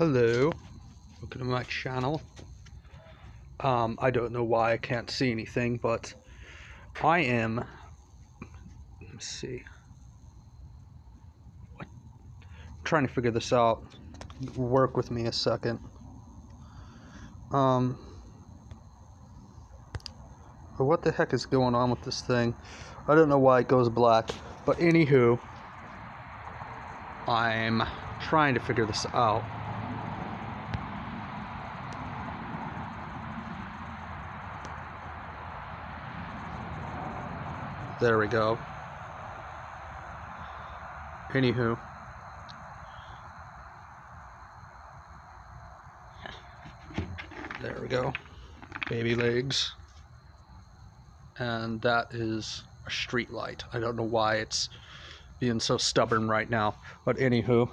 Hello, welcome to my channel. I don't know why I can't see anything, but I am, let's see, I'm trying to figure this out. Work with me a second. What the heck is going on with this thing? I don't know why it goes black, but anywho, I'm trying to figure this out. There we go. Anywho. There we go. Baby legs. And that is a street light. I don't know why it's being so stubborn right now. But anywho,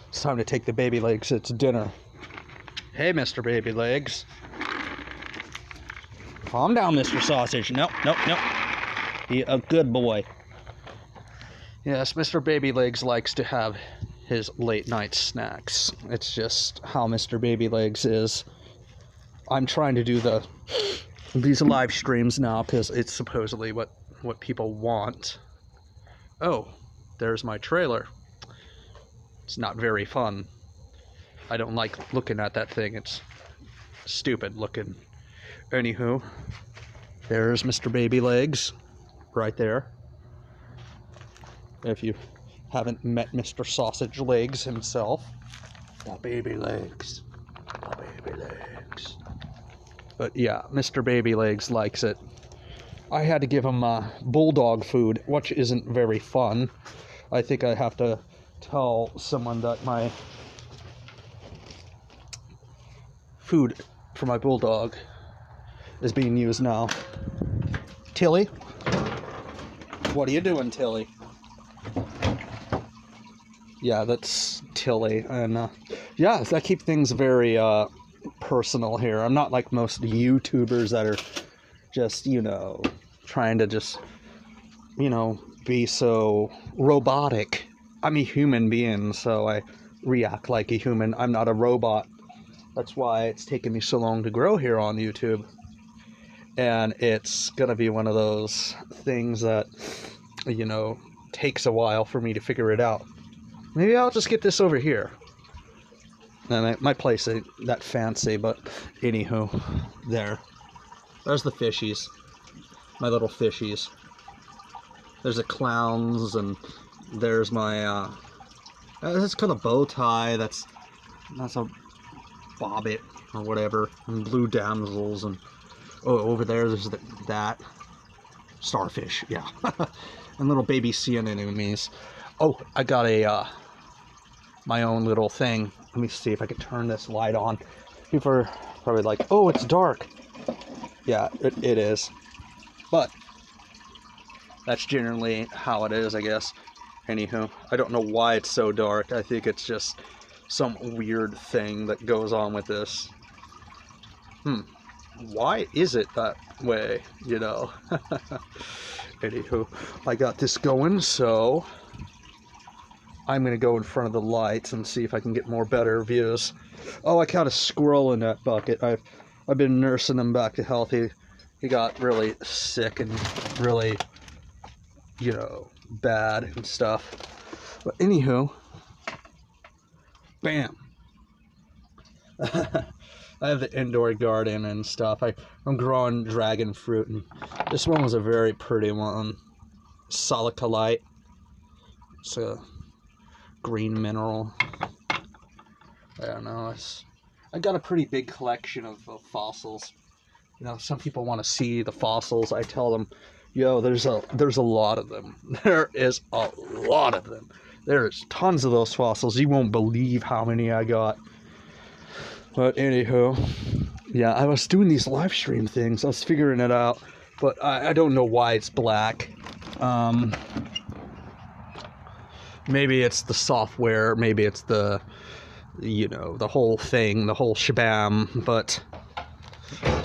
it's time to take the baby legs. It's dinner. Hey, Mr. Baby Legs. Calm down, Mr. Sausage. Nope. Be a good boy. Yes, Mr. Baby Legs likes to have his late night snacks. It's just how Mr. Baby Legs is. I'm trying to do these live streams now because it's supposedly what people want. Oh, there's my trailer. It's not very fun. I don't like looking at that thing. It's stupid looking. Anywho, there's Mr. Baby Legs. Right there. If you haven't met Mr. Sausage Legs himself. The baby legs. The baby legs. But yeah, Mr. Baby Legs likes it. I had to give him bulldog food, which isn't very fun. I think I have to tell someone that my food for my bulldog is being used now. Tilly? What are you doing, Tilly? Yeah, that's Tilly. And yeah, I keep things very personal here. I'm not like most YouTubers that are just, trying to just, be so robotic. I'm a human being, so I react like a human. I'm not a robot. That's why it's taken me so long to grow here on YouTube. And it's gonna be one of those things that, takes a while for me to figure it out. Maybe I'll just get this over here. And my place ain't that fancy, but anywho, there's the fishies. My little fishies. There's the clowns, and there's my, that's called a bow tie, that's a bobbit, or whatever, and blue damsels, and over there's that starfish, yeah. And little baby sea anemones. Oh, I got a my own little thing. Let me see if I can turn this light on. People are probably like, oh, it's dark. Yeah, it is. But that's generally how it is, I guess. Anywho, I don't know why it's so dark. I think it's just some weird thing that goes on with this. Why is it that way, Anywho, I got this going, so I'm going to go in front of the lights and see if I can get more better views. Oh, I caught a squirrel in that bucket. I've been nursing him back to health. He got really sick and really, bad and stuff. But anywho, bam. I have the indoor garden and stuff. I'm growing dragon fruit, and this one was a very pretty one. Silicolite. It's a green mineral. I don't know. I got a pretty big collection of fossils. Some people want to see the fossils. I tell them, yo, there's a lot of them. There is a lot of them. There's tons of those fossils. You won't believe how many I got. But anywho, yeah, I was doing these live stream things. I was figuring it out, but I don't know why it's black. Maybe it's the software, maybe it's the whole thing, the whole shabam, but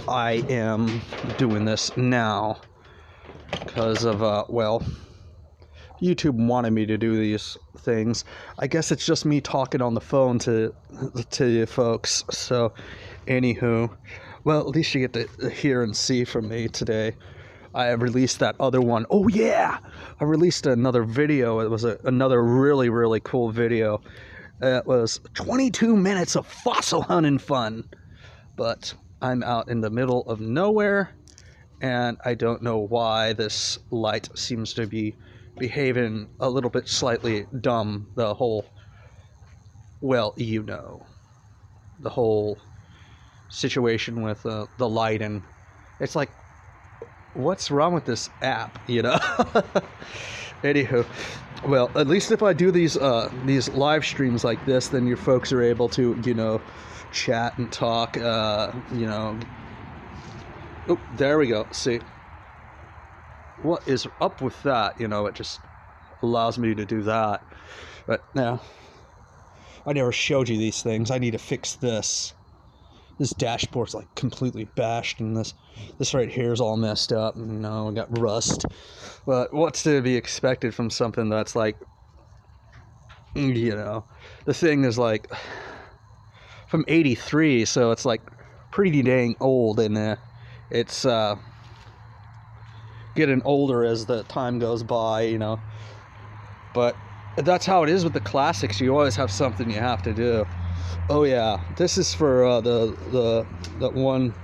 I am doing this now because of, YouTube wanted me to do these things. I guess it's just me talking on the phone to you folks. So, anywho, well, at least you get to hear and see from me today. I released that other one. Oh yeah, I released another video. It was another really, really cool video. It was 22 minutes of fossil hunting fun. But I'm out in the middle of nowhere, and I don't know why this light seems to be behaving a little bit slightly dumb. The whole, well, you know, the whole situation with the light, and it's like, what's wrong with this app, you know? Anywho, well, at least if I do these live streams like this, then you folks are able to, you know, chat and talk, you know. Oh, there we go. See, what is up with that? You know, it just allows me to do that. But now, I never showed you these things. I need to fix this. This dashboard's like completely bashed, and this right here is all messed up, and you know, I got rust. But what's to be expected from something that's like, you know, the thing is like from '83, so it's like pretty dang old, and it's getting older as the time goes by, you know. But that's how it is with the classics. You always have something you have to do. Oh yeah, this is for the one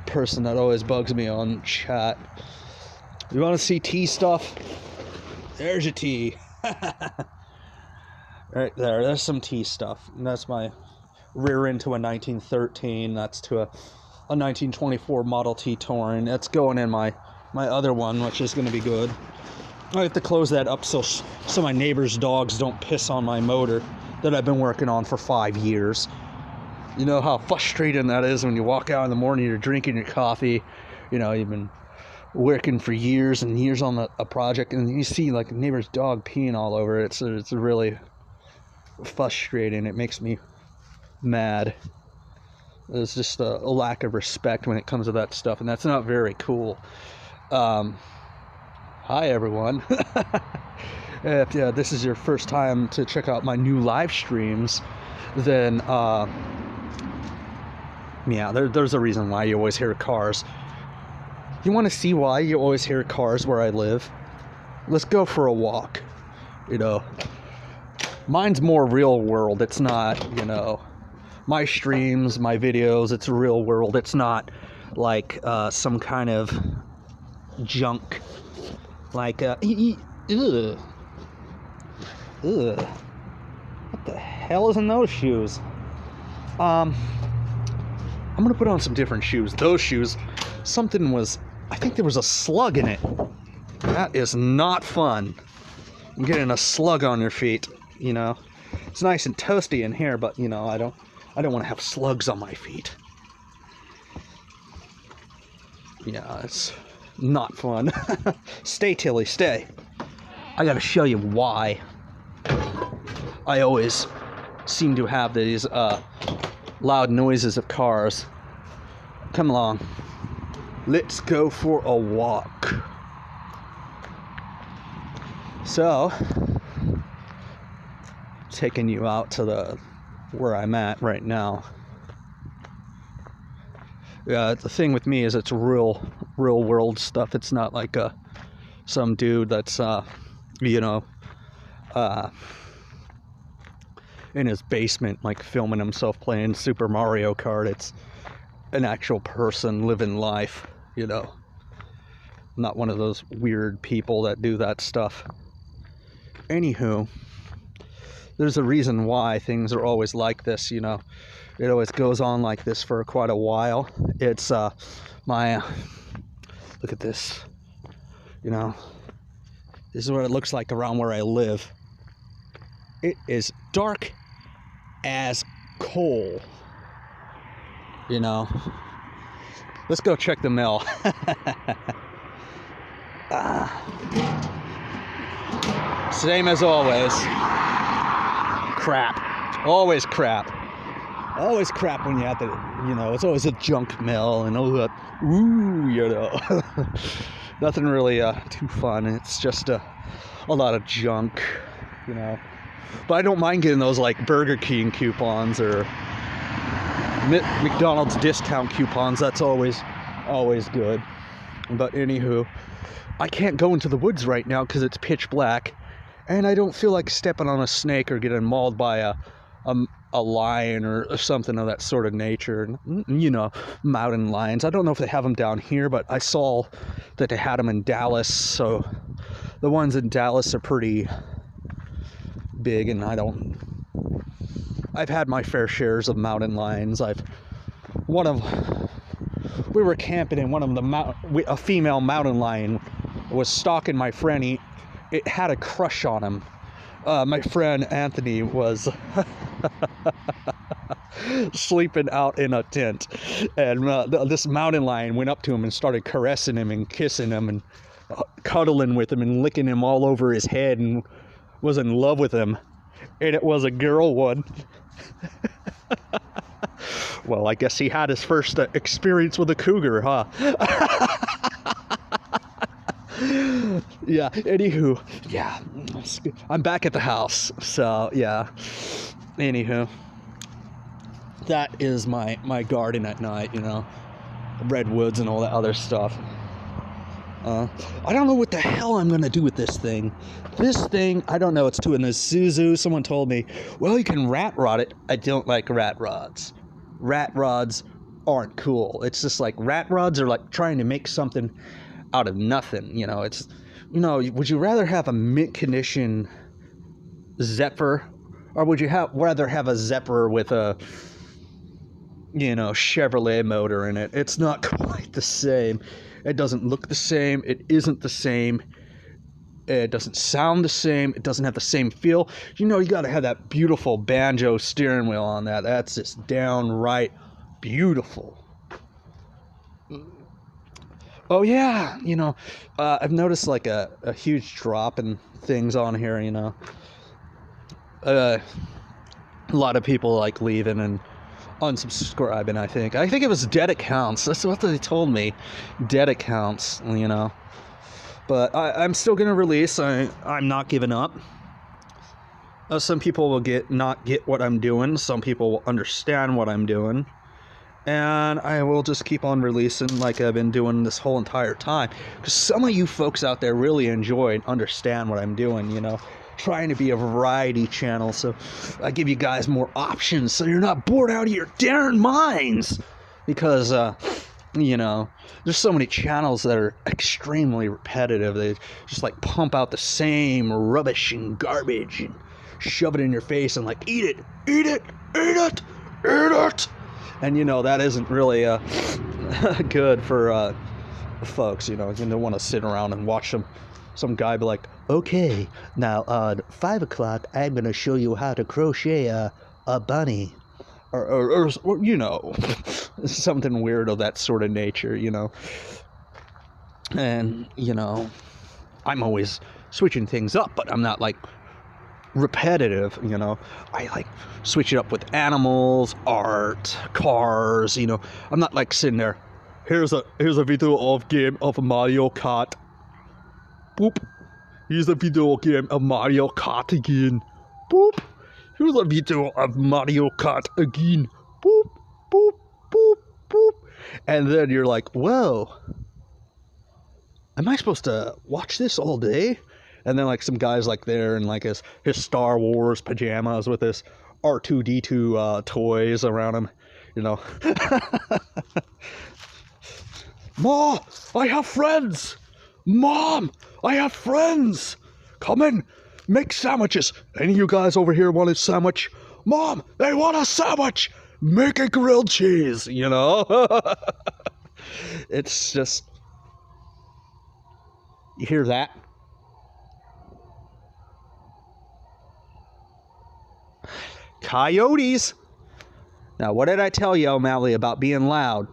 person that always bugs me on chat. You want to see tea stuff? There's your tea. Right there. There's some tea stuff. And that's my rear end to a 1913. That's to a 1924 Model T Touring. That's going in my other one, which is going to be good. I have to close that up so my neighbor's dogs don't piss on my motor that I've been working on for 5 years. You know how frustrating that is when you walk out in the morning, you're drinking your coffee, you know, you've been working for years and years on a project, and you see like a neighbor's dog peeing all over it. So it's really frustrating. It makes me mad. There's just a lack of respect when it comes to that stuff, and that's not very cool. Hi everyone. If this is your first time to check out my new live streams, then there's a reason why you always hear cars. You want to see why you always hear cars where I live? Let's go for a walk. You know, mine's more real world. It's not, you know, my streams, my videos, it's real world. It's not like some kind of junk, like ugh. What the hell is in those shoes? I'm gonna put on some different shoes. Those shoes, I think there was a slug in it. That is not fun. I'm getting a slug on your feet, you know. It's nice and toasty in here, but you know, I don't want to have slugs on my feet. Yeah, it's not fun. Stay, Tilly, stay. I gotta show you why I always seem to have these loud noises of cars. Come along. Let's go for a walk. So, taking you out to where I'm at right now. Yeah, the thing with me is it's real world stuff. It's not like some dude that's you know, in his basement, like filming himself playing Super Mario Kart. It's an actual person living life, you know. Not one of those weird people that do that stuff. Anywho, there's a reason why things are always like this, you know. It always goes on like this for quite a while. It's look at this, you know. This is what it looks like around where I live. It is dark as coal, you know. Let's go check the mill. Same as always. Crap. Always crap. Always crap when you have to, you know, it's always a junk mill and all that. Ooh, you know. Nothing really too fun. It's just a lot of junk, you know. But I don't mind getting those like Burger King coupons or McDonald's discount coupons. That's always good. But anywho, I can't go into the woods right now because it's pitch black, and I don't feel like stepping on a snake or getting mauled by a lion or something of that sort of nature. You know, mountain lions. I don't know if they have them down here, but I saw that they had them in Dallas. So the ones in Dallas are pretty big, and I've had my fair shares of mountain lions. We were camping in one of the a female mountain lion was stalking my friend. It had a crush on him. My friend Anthony was sleeping out in a tent, and this mountain lion went up to him and started caressing him and kissing him and cuddling with him and licking him all over his head and was in love with him. And it was a girl one. Well, I guess he had his first experience with a cougar, huh? Yeah, anywho, yeah, I'm back at the house, so, yeah, anywho, that is my garden at night, you know, redwoods and all that other stuff. I don't know what the hell I'm going to do with this thing. This thing, I don't know, it's to an Isuzu. Someone told me, well, you can rat rod it. I don't like rat rods. Rat rods aren't cool. It's just like rat rods are like trying to make something out of nothing, you know. It's, you know, would you rather have a mint condition Zephyr, or would you rather have a Zephyr with a, you know, Chevrolet motor in it? It's not quite the same. It doesn't look the same. It isn't the same. It doesn't sound the same. It doesn't have the same feel. You know, you got to have that beautiful banjo steering wheel on that. That's just downright beautiful. Oh, yeah. You know, I've noticed like a huge drop in things on here, you know. A lot of people like leaving and unsubscribing, I think. I think it was dead accounts. That's what they told me. Dead accounts, you know. But I'm still going to release. I'm not giving up. Some people will not get what I'm doing. Some people will understand what I'm doing. And I will just keep on releasing like I've been doing this whole entire time. Because some of you folks out there really enjoy and understand what I'm doing, you know. Trying to be a variety channel, so I give you guys more options so you're not bored out of your darn minds. Because, you know, there's so many channels that are extremely repetitive. They just like pump out the same rubbish and garbage and shove it in your face and like, eat it, eat it, eat it, eat it. And, you know, that isn't really good for folks, you know. You don't want to sit around and watch some guy be like, okay, now at 5 o'clock, I'm going to show you how to crochet a bunny. Or, you know, something weird of that sort of nature, you know. And, you know, I'm always switching things up, but I'm not, like, repetitive, you know. I, like, switch it up with animals, art, cars, you know. I'm not, like, sitting there, here's a video of game of Mario Kart. Boop. Here's a video game of Mario Kart again. Boop. Here's a video of Mario Kart again. Boop, boop, boop, boop. And then you're like, whoa. Am I supposed to watch this all day? And then like some guy's like there in like his Star Wars pajamas with his R2-D2 toys around him, you know. Ma, I have friends. Mom, I have friends. Come in, make sandwiches. Any of you guys over here want a sandwich? Mom, they want a sandwich. Make a grilled cheese, you know? It's just... You hear that? Coyotes. Now, what did I tell you, O'Malley, about being loud?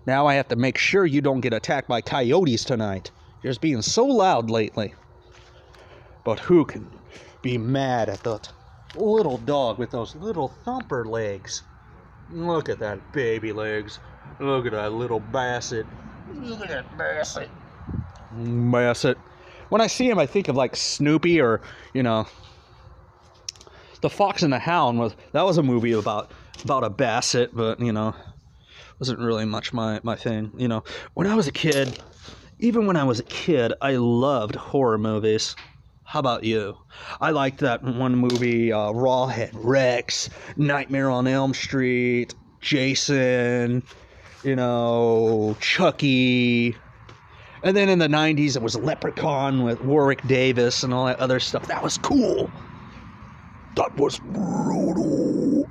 Now I have to make sure you don't get attacked by coyotes tonight. You're just being so loud lately. But who can be mad at that little dog with those little thumper legs? Look at that baby legs. Look at that little Basset. Look at that Basset. Basset. When I see him, I think of like Snoopy or, you know, The Fox and the Hound. That was a movie about a basset, but, you know, wasn't really much my thing. You know, when I was a kid, I loved horror movies. How about you? I liked that one movie, Rawhead Rex, Nightmare on Elm Street, Jason, you know, Chucky. And then in the 90s, it was Leprechaun with Warwick Davis and all that other stuff. That was cool. That was brutal.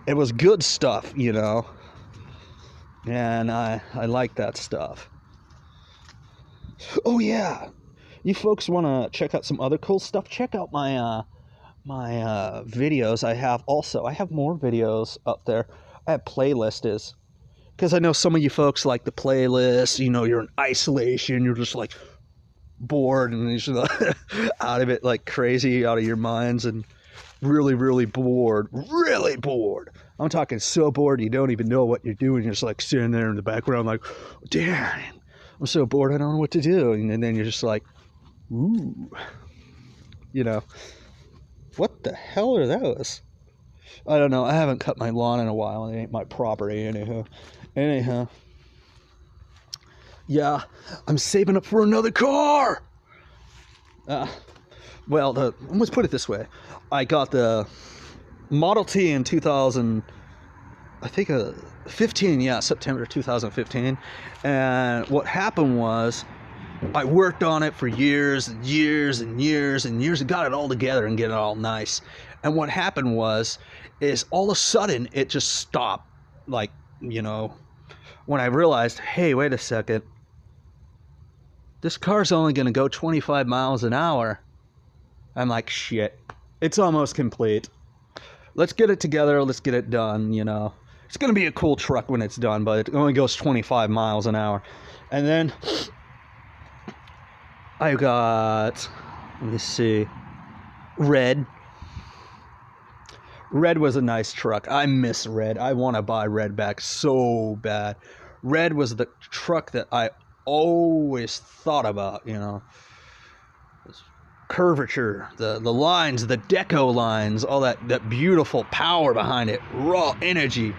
It was good stuff, you know. And I like that stuff. Oh, yeah. You folks want to check out some other cool stuff? Check out my videos. I have more videos up there. I have playlists. Because I know some of you folks like the playlist. You know, you're in isolation. You're just like bored and you're just out of it like crazy, out of your minds, and really, really bored. Really bored. I'm talking so bored you don't even know what you're doing. You're just like sitting there in the background like, damn, I'm so bored I don't know what to do. And then you're just like, ooh. You know, what the hell are those? I don't know. I haven't cut my lawn in a while. It ain't my property anyhow. Yeah, I'm saving up for another car. Well, let's put it this way. I got the Model T in 15, yeah, September 2015. And what happened was I worked on it for years and years and years and years and got it all together and get it all nice. And what happened is all of a sudden it just stopped. Like, you know, when I realized, hey, wait a second, this car's only going to go 25 miles an hour. I'm like, shit, it's almost complete. Let's get it together. Let's get it done, you know. It's going to be a cool truck when it's done, but it only goes 25 miles an hour. And then I got, let me see, Red. Red was a nice truck. I miss Red. I want to buy Red back so bad. Red was the truck that I always thought about, you know. Curvature, the lines, the deco lines, all that beautiful power behind it, raw energy,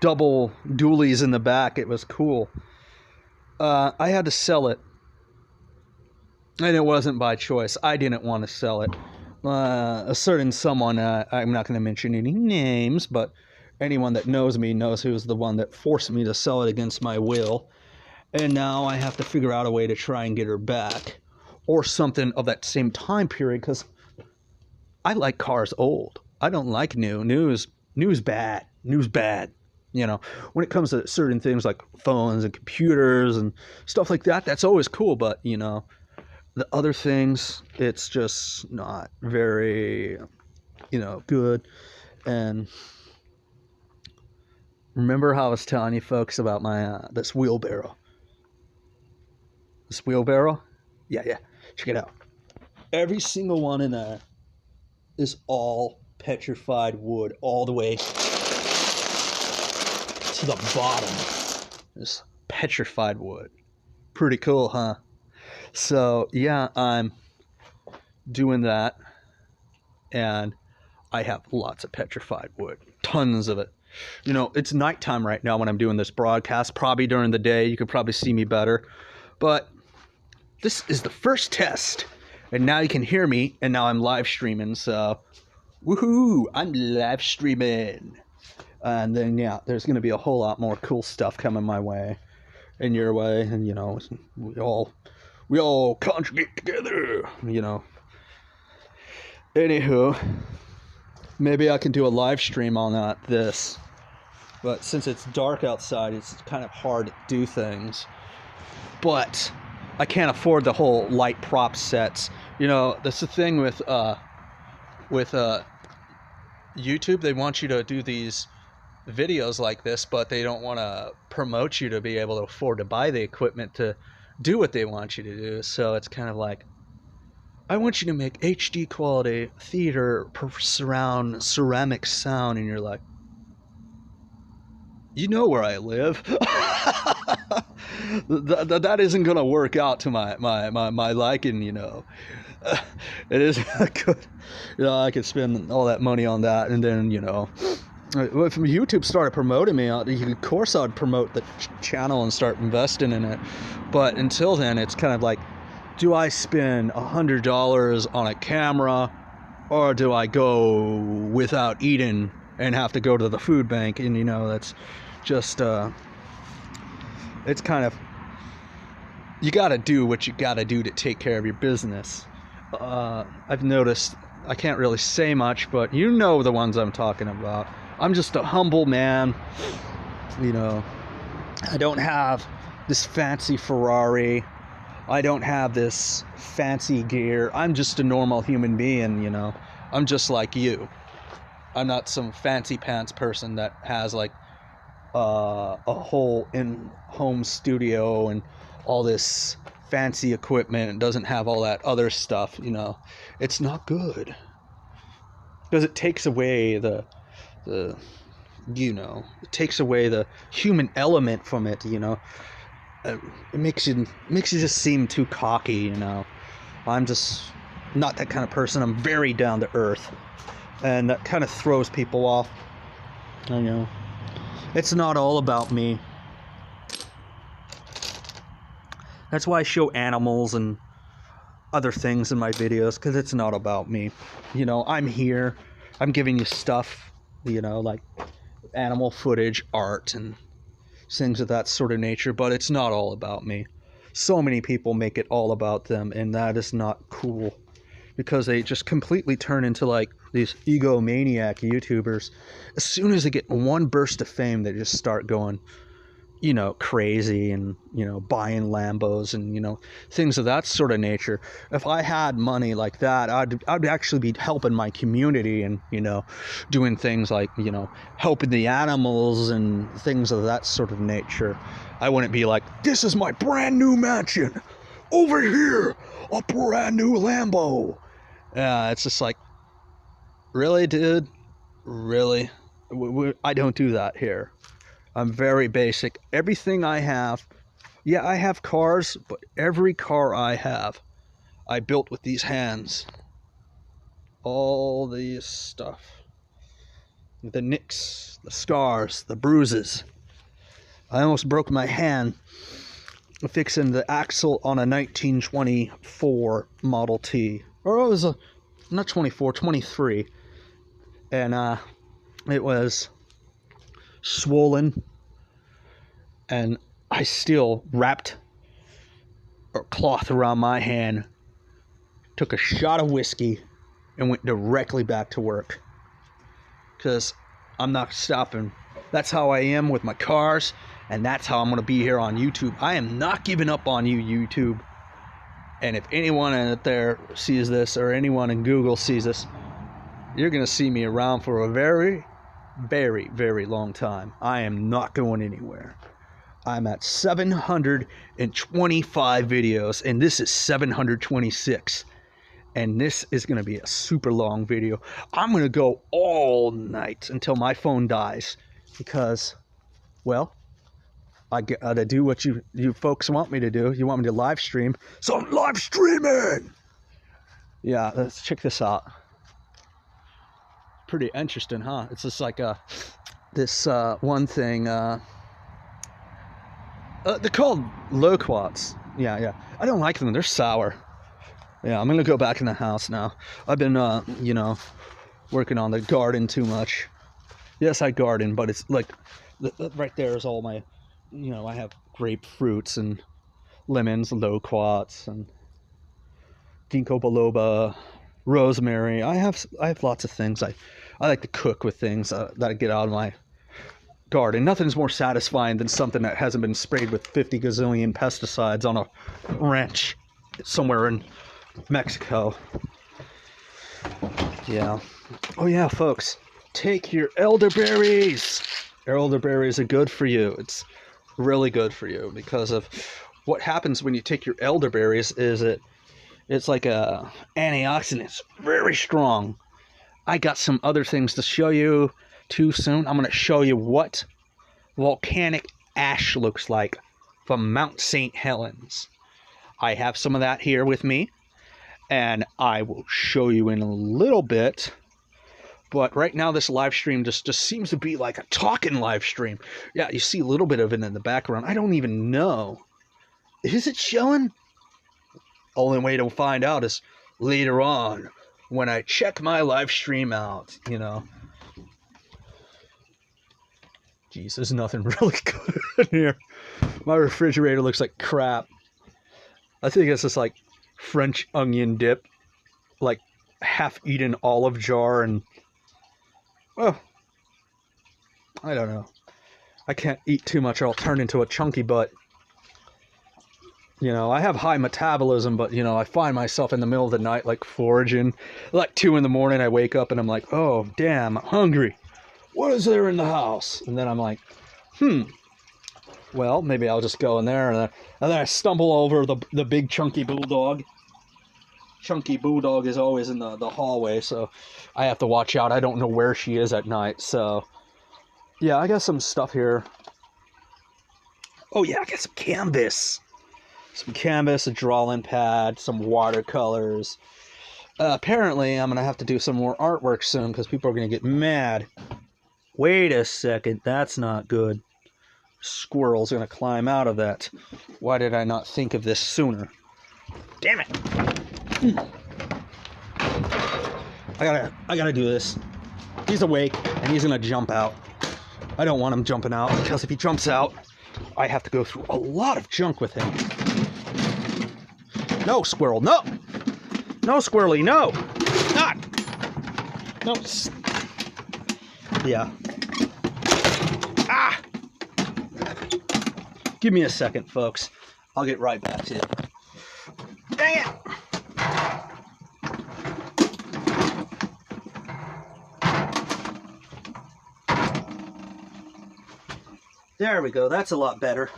double dualies in the back. It was cool. I had to sell it, and it wasn't by choice. I didn't want to sell it. A certain someone, I'm not going to mention any names, but anyone that knows me knows who's the one that forced me to sell it against my will. And now I have to figure out a way to try and get her back, or something of that same time period, because I like cars old. I don't like new. New's bad. New's bad. You know, when it comes to certain things like phones and computers and stuff like that, that's always cool. But, you know, the other things, it's just not very, you know, good. And remember how I was telling you folks about my this wheelbarrow? This wheelbarrow? Yeah. Check it out. Every single one in there is all petrified wood, all the way to the bottom. It's petrified wood. Pretty cool, huh? So, yeah, I'm doing that. And I have lots of petrified wood. Tons of it. You know, it's nighttime right now when I'm doing this broadcast. Probably during the day, you could probably see me better. But this is the first test, and now you can hear me, and now I'm live streaming, so woohoo, I'm live streaming. And then, yeah, there's going to be a whole lot more cool stuff coming my way, and your way, and, you know, we all contribute together, you know. Anywho, maybe I can do a live stream on this, but since it's dark outside, it's kind of hard to do things. But I can't afford the whole light prop sets. You know, that's the thing with YouTube. They want you to do these videos like this, but they don't want to promote you to be able to afford to buy the equipment to do what they want you to do. So it's kind of like, I want you to make HD quality theater surround ceramic sound, and you're like, you know where I live. that isn't gonna work out to my liking, you know. It is good, you know. I could spend all that money on that, and then, you know, if YouTube started promoting me, of course I'd promote the channel and start investing in it. But until then, it's kind of like, do I spend $100 on a camera, or do I go without eating and have to go to the food bank? And, you know, that's just it's kind of, you got to do what you got to do to take care of your business. I've noticed, I can't really say much, but you know the ones I'm talking about. I'm just a humble man, you know. I don't have this fancy Ferrari. I don't have this fancy gear. I'm just a normal human being, you know. I'm just like you. I'm not some fancy pants person that has like a whole in-home studio and all this fancy equipment and doesn't have all that other stuff, you know. It's not good, because it takes away the you know, it takes away the human element from it, you know. It makes you just seem too cocky, you know. I'm just not that kind of person. I'm very down to earth, and that kind of throws people off. I know it's not all about me. That's why I show animals and other things in my videos, because it's not about me. You know, I'm here, I'm giving you stuff, you know, like animal footage, art, and things of that sort of nature, but it's not all about me. So many people make it all about them, and that is not cool, because they just completely turn into like these egomaniac YouTubers. As soon as they get one burst of fame, they just start going, you know, crazy, and, you know, buying Lambos and, you know, things of that sort of nature. If I had money like that, I'd actually be helping my community and, you know, doing things like, you know, helping the animals and things of that sort of nature. I wouldn't be like, this is my brand new mansion, over here, a brand new Lambo. Yeah, it's just like, really, dude? Really? I don't do that here. I'm very basic. Everything I have, yeah, I have cars, but every car I have, I built with these hands. All this stuff. The nicks, the scars, the bruises. I almost broke my hand fixing the axle on a 1924 Model T. Or it was not 24, 23. And it was swollen, and I still wrapped a cloth around my hand, took a shot of whiskey, and went directly back to work, because I'm not stopping. That's how I am with my cars, and that's how I'm going to be here on YouTube. I am not giving up on you, YouTube. And if anyone out there sees this, or anyone in Google sees this, you're going to see me around for a very, very, very long time. I am not going anywhere. I'm at 725 videos, and this is 726. And this is going to be a super long video. I'm going to go all night until my phone dies, because, well, I gotta do what you folks want me to do. You want me to live stream, so I'm live streaming. Yeah, let's check this out. Pretty interesting, huh? It's just like this one thing. They're called loquats. Yeah. I don't like them. They're sour. Yeah, I'm gonna go back in the house now. I've been, you know, working on the garden too much. Yes, I garden, but it's like right there is all my, you know, I have grapefruits and lemons, loquats, and ginkgo biloba, rosemary. I have lots of things. I like to cook with things that I get out of my garden. Nothing's more satisfying than something that hasn't been sprayed with 50 gazillion pesticides on a ranch somewhere in Mexico. Yeah. Oh yeah, folks, take your elderberries. Elderberries are good for you. It's really good for you, because of what happens when you take your elderberries is it's like a antioxidant. It's very strong. I got some other things to show you too soon. I'm going to show you what volcanic ash looks like from Mount St. Helens. I have some of that here with me, and I will show you in a little bit. But right now this live stream just seems to be like a talking live stream. Yeah, you see a little bit of it in the background. I don't even know. Is it showing? Only way to find out is later on when I check my live stream out, you know. Jeez, there's nothing really good in here. My refrigerator looks like crap. I think it's just like French onion dip, like half-eaten olive jar, and well, I don't know. I can't eat too much or I'll turn into a chunky butt. You know, I have high metabolism, but, you know, I find myself in the middle of the night, like, foraging. Like, 2 in the morning, I wake up and I'm like, oh, damn, I'm hungry. What is there in the house? And then I'm like, well, maybe I'll just go in there. And then I stumble over the big chunky bulldog. Chunky bulldog is always in the hallway, so I have to watch out. I don't know where she is at night, so yeah, I got some stuff here. Oh yeah, I got some canvas. Some canvas, a drawing pad, some watercolors. Apparently, I'm going to have to do some more artwork soon because people are going to get mad. Wait a second, that's not good. Squirrel's going to climb out of that. Why did I not think of this sooner? Damn it! I gotta do this. He's awake and he's gonna jump out. I don't want him jumping out because if he jumps out, I have to go through a lot of junk with him. No, squirrel, no! No, squirrely, no! Not! No. Yeah. Ah! Give me a second, folks. I'll get right back to you. Dang it! There we go. That's a lot better.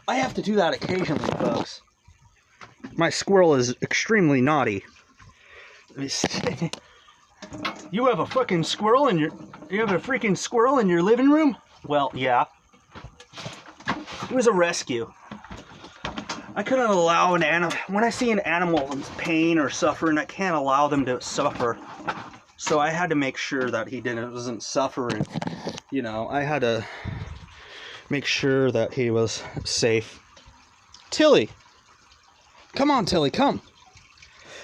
I have to do that occasionally, folks. My squirrel is extremely naughty. Let me see. You have a fucking squirrel in your... You have a freaking squirrel in your living room? Well, yeah. It was a rescue. I couldn't allow an animal... When I see an animal in pain or suffering, I can't allow them to suffer. So I had to make sure that he wasn't suffering. You know, I had to make sure that he was safe. Tilly! Come on, Tilly, come!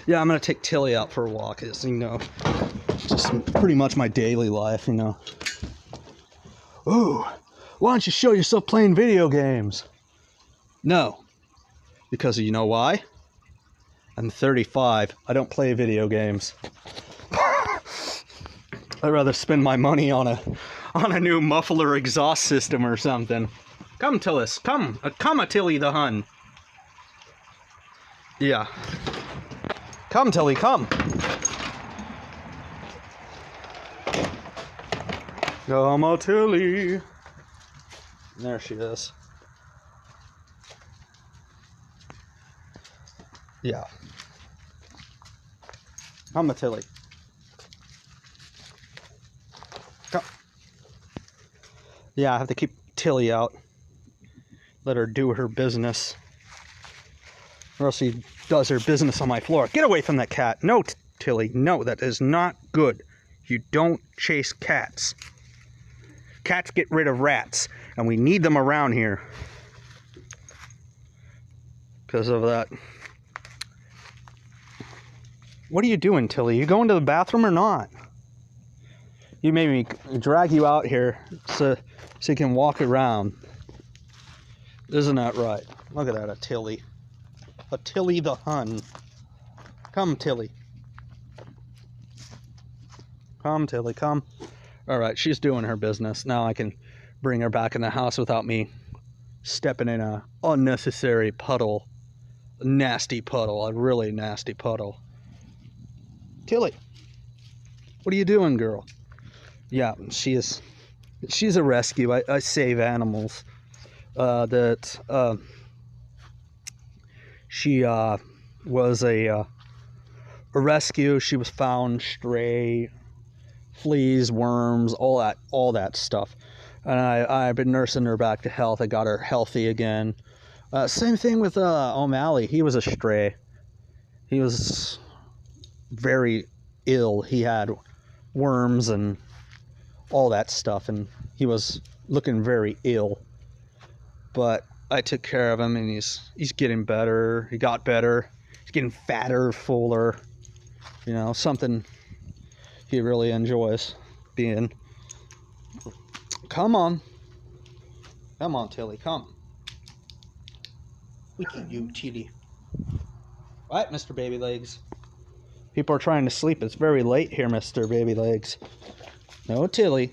Yeah, I'm gonna take Tilly out for a walk. It's, you know, just pretty much my daily life, you know. Ooh, why don't you show yourself playing video games? No. Because you know why? I'm 35. I don't play video games. I'd rather spend my money on a new muffler exhaust system or something. Come, Tillis. Come. Come, Tilly the Hun. Yeah. Come, Tilly, come. Come, Tilly. There she is. Yeah. Come, Tilly. Come. Yeah, I have to keep Tilly out. Let her do her business. Or else she does her business on my floor. Get away from that cat. No, Tilly. No, that is not good. You don't chase cats. Cats get rid of rats. And we need them around here. Because of that. What are you doing, Tilly? You going to the bathroom or not? You made me drag you out here so you can walk around. Isn't that right? Look at that, a Tilly. A Tilly the Hun. Come, Tilly. Come, Tilly, come. Alright, she's doing her business. Now I can bring her back in the house without me stepping in a unnecessary puddle. A nasty puddle. A really nasty puddle. Tilly. What are you doing, girl? Yeah, she's a rescue. I save animals. She was a rescue. She was found stray, fleas, worms, all that stuff. And I've been nursing her back to health. I got her healthy again. Same thing with O'Malley. He was a stray. He was very ill. He had worms and all that stuff, and he was looking very ill. But I took care of him, and he's getting better. He got better. He's getting fatter, fuller. You know, something he really enjoys being. Come on. Come on, Tilly, come. Look at you, Tilly. Right, Mr. Baby Legs? People are trying to sleep. It's very late here, Mr. Baby Legs. No, Tilly.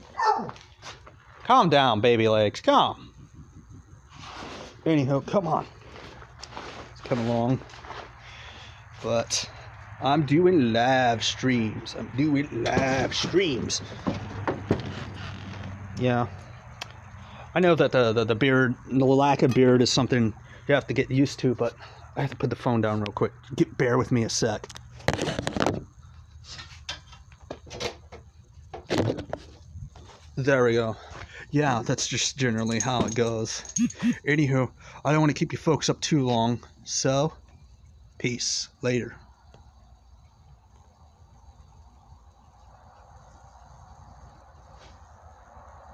Calm down, Baby Legs. Calm. Anyhow, come on. Let's come along. But I'm doing live streams. Yeah. I know that the beard, the lack of beard is something you have to get used to, but I have to put the phone down real quick. Bear with me a sec. There we go. Yeah, that's just generally how it goes. Anywho, I don't want to keep you folks up too long, so peace. Later.